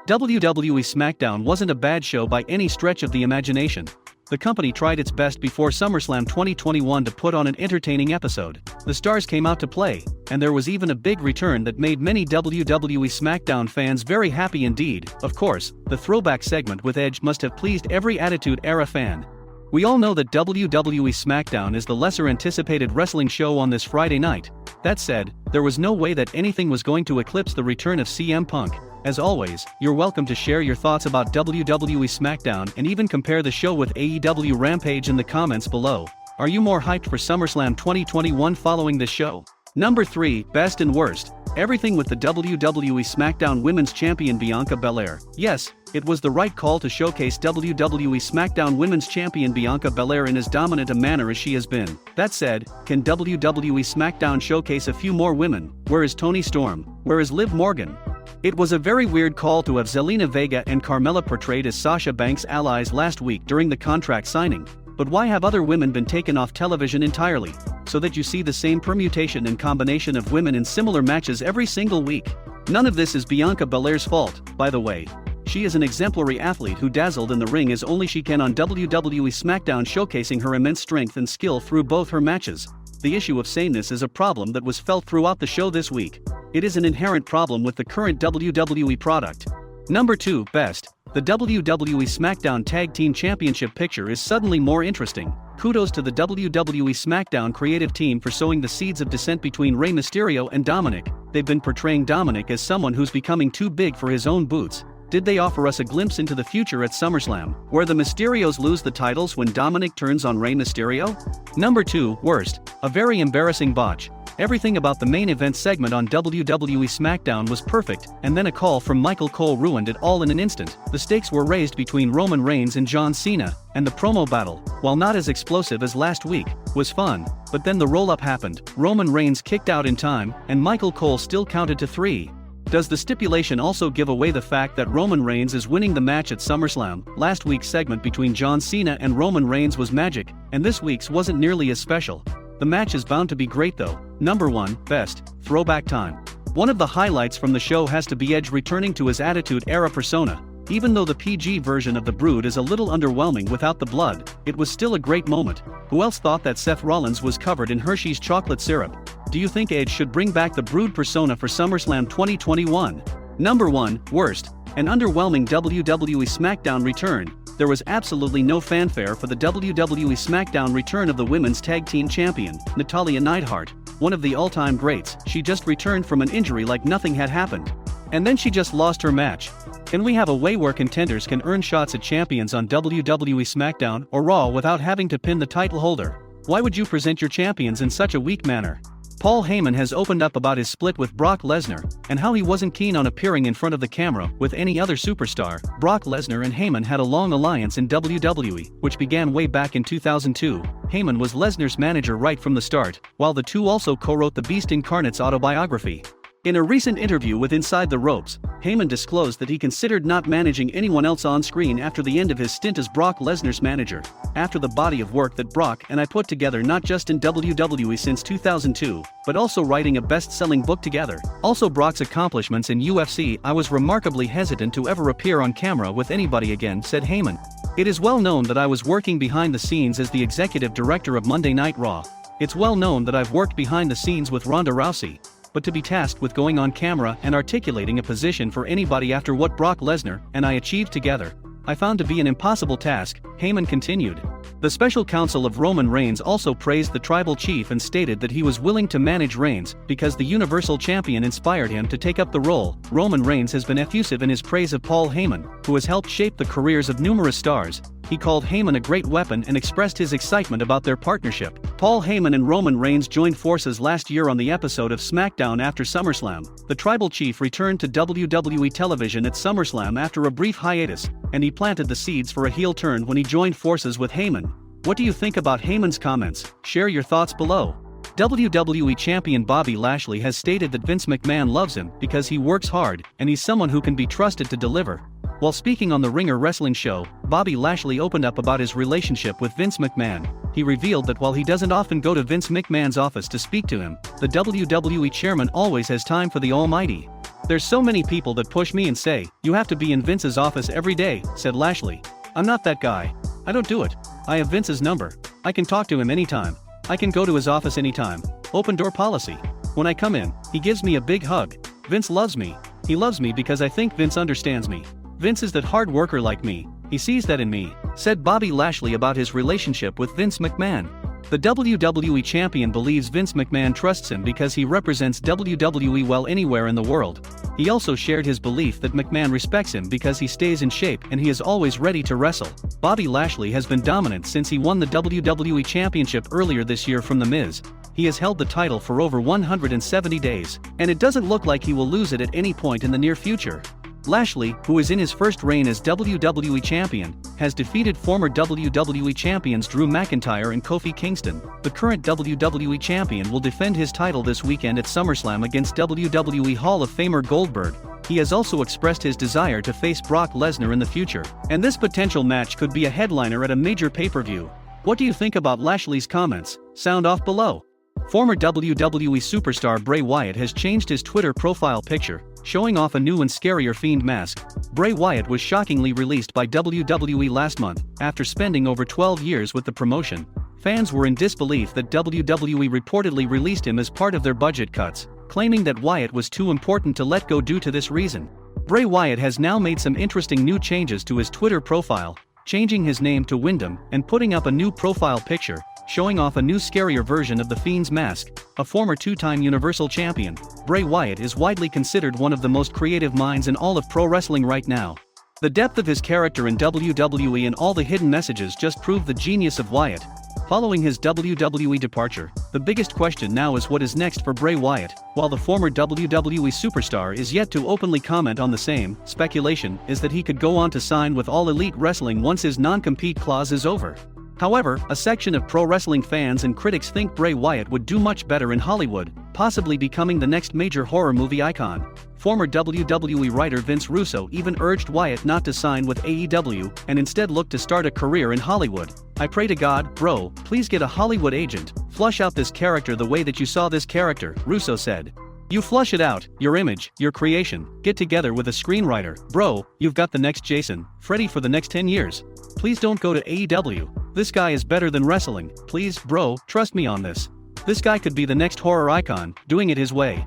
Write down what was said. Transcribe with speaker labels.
Speaker 1: WWE SmackDown wasn't a bad show by any stretch of the imagination. The company tried its best before SummerSlam 2021 to put on an entertaining episode. The stars came out to play, and there was even a big return that made many WWE SmackDown fans very happy indeed. Of course, the throwback segment with Edge must have pleased every Attitude Era fan. We all know that WWE SmackDown is the lesser anticipated wrestling show on this Friday night. That said, there was no way that anything was going to eclipse the return of CM Punk. As always, you're welcome to share your thoughts about WWE SmackDown and even compare the show with AEW Rampage in the comments below. Are you more hyped for SummerSlam 2021 following this show? Number 3, Best and Worst. Everything with the WWE SmackDown Women's Champion Bianca Belair. Yes, it was the right call to showcase WWE SmackDown Women's Champion Bianca Belair in as dominant a manner as she has been. That said, can WWE SmackDown showcase a few more women? Where is Toni Storm? Where is Liv Morgan? It was a very weird call to have Zelina Vega and Carmella portrayed as Sasha Banks' allies last week during the contract signing. But why have other women been taken off television entirely? So that you see the same permutation and combination of women in similar matches every single week. None of this is Bianca Belair's fault, by the way. She is an exemplary athlete who dazzled in the ring as only she can on WWE SmackDown, showcasing her immense strength and skill through both her matches. The issue of sameness is a problem that was felt throughout the show this week. It is an inherent problem with the current WWE product. Number 2, Best. The WWE SmackDown Tag Team Championship picture is suddenly more interesting. Kudos to the WWE SmackDown creative team for sowing the seeds of dissent between Rey Mysterio and Dominic. They've been portraying Dominic as someone who's becoming too big for his own boots. Did they offer us a glimpse into the future at SummerSlam, where the Mysterios lose the titles when Dominic turns on Rey Mysterio? Number 2, Worst. A very embarrassing botch. Everything about the main event segment on WWE SmackDown was perfect, and then a call from Michael Cole ruined it all in an instant. The stakes were raised between Roman Reigns and John Cena, and the promo battle, while not as explosive as last week, was fun, but then the roll-up happened. Roman Reigns kicked out in time, and Michael Cole still counted to 3. Does the stipulation also give away the fact that Roman Reigns is winning the match at SummerSlam? Last week's segment between John Cena and Roman Reigns was magic, and this week's wasn't nearly as special. The match is bound to be great though. Number 1, Best. Throwback time. One of the highlights from the show has to be Edge returning to his Attitude Era persona. Even though the PG version of the Brood is a little underwhelming without the blood, it was still a great moment. Who else thought that Seth Rollins was covered in Hershey's chocolate syrup? Do you think Edge should bring back the Brood persona for SummerSlam 2021? Number 1, Worst. An underwhelming WWE SmackDown return. There was absolutely no fanfare for the WWE SmackDown return of the Women's Tag Team Champion, Natalya Neidhart. One of the all-time greats, she just returned from an injury like nothing had happened. And then she just lost her match. Can we have a way where contenders can earn shots at champions on WWE SmackDown or Raw without having to pin the title holder? Why would you present your champions in such a weak manner? Paul Heyman has opened up about his split with Brock Lesnar, and how he wasn't keen on appearing in front of the camera with any other superstar. Brock Lesnar and Heyman had a long alliance in WWE, which began way back in 2002. Heyman was Lesnar's manager right from the start, while the two also co-wrote the Beast Incarnate's autobiography. In a recent interview with Inside the Ropes, Heyman disclosed that he considered not managing anyone else on screen after the end of his stint as Brock Lesnar's manager. After the body of work that Brock and I put together not just in WWE since 2002, but also writing a best-selling book together. Also Brock's accomplishments in UFC, I was remarkably hesitant to ever appear on camera with anybody again, said Heyman. It is well known that I was working behind the scenes as the executive director of Monday Night Raw. It's well known that I've worked behind the scenes with Ronda Rousey. But to be tasked with going on camera and articulating a position for anybody after what Brock Lesnar and I achieved together, I found to be an impossible task, Heyman continued. The special counsel of Roman Reigns also praised the tribal chief and stated that he was willing to manage Reigns because the Universal Champion inspired him to take up the role. Roman Reigns has been effusive in his praise of Paul Heyman, who has helped shape the careers of numerous stars. He called Heyman a great weapon and expressed his excitement about their partnership. Paul Heyman and Roman Reigns joined forces last year on the episode of SmackDown after SummerSlam. The tribal chief returned to WWE television at SummerSlam after a brief hiatus, and he planted the seeds for a heel turn when he joined forces with Heyman. What do you think about Heyman's comments? Share your thoughts below. WWE Champion Bobby Lashley has stated that Vince McMahon loves him because he works hard and he's someone who can be trusted to deliver. While speaking on the Ringer Wrestling Show, Bobby Lashley opened up about his relationship with Vince McMahon. He revealed that while he doesn't often go to Vince McMahon's office to speak to him, the WWE chairman always has time for the Almighty. "There's so many people that push me and say, you have to be in Vince's office every day," said Lashley. "I'm not that guy. I don't do it. I have Vince's number. I can talk to him anytime. I can go to his office anytime. Open door policy. When I come in, he gives me a big hug. Vince loves me. He loves me because I think Vince understands me. Vince is that hard worker like me. He sees that in me," said Bobby Lashley about his relationship with Vince McMahon. The WWE champion believes Vince McMahon trusts him because he represents WWE well anywhere in the world. He also shared his belief that McMahon respects him because he stays in shape and he is always ready to wrestle. Bobby Lashley has been dominant since he won the WWE Championship earlier this year from The Miz. He has held the title for over 170 days, and it doesn't look like he will lose it at any point in the near future. Lashley, who is in his first reign as WWE Champion, has defeated former WWE Champions Drew McIntyre and Kofi Kingston. The current WWE Champion will defend his title this weekend at SummerSlam against WWE Hall of Famer Goldberg. He has also expressed his desire to face Brock Lesnar in the future, and this potential match could be a headliner at a major pay-per-view. What do you think about Lashley's comments? Sound off below. Former WWE superstar Bray Wyatt has changed his Twitter profile picture, showing off a new and scarier Fiend mask. Bray Wyatt was shockingly released by WWE last month, after spending over 12 years with the promotion. Fans were in disbelief that WWE reportedly released him as part of their budget cuts, claiming that Wyatt was too important to let go due to this reason. Bray Wyatt has now made some interesting new changes to his Twitter profile, changing his name to Wyndham and putting up a new profile picture, showing off a new scarier version of the Fiend's mask. A former two-time Universal Champion, Bray Wyatt is widely considered one of the most creative minds in all of pro wrestling right now. The depth of his character in WWE and all the hidden messages just prove the genius of Wyatt. Following his WWE departure, the biggest question now is what is next for Bray Wyatt. While the former WWE superstar is yet to openly comment on the same, speculation is that he could go on to sign with All Elite Wrestling once his non-compete clause is over. However, a section of pro wrestling fans and critics think Bray Wyatt would do much better in Hollywood, possibly becoming the next major horror movie icon. Former WWE writer Vince Russo even urged Wyatt not to sign with AEW and instead look to start a career in Hollywood. "I pray to God, bro, please get a Hollywood agent, flush out this character the way that you saw this character," Russo said. "You flush it out, your image, your creation, get together with a screenwriter, bro, you've got the next Jason, Freddy for the next 10 years. Please don't go to AEW. This guy is better than wrestling, please, bro, trust me on this. This guy could be the next horror icon, doing it his way."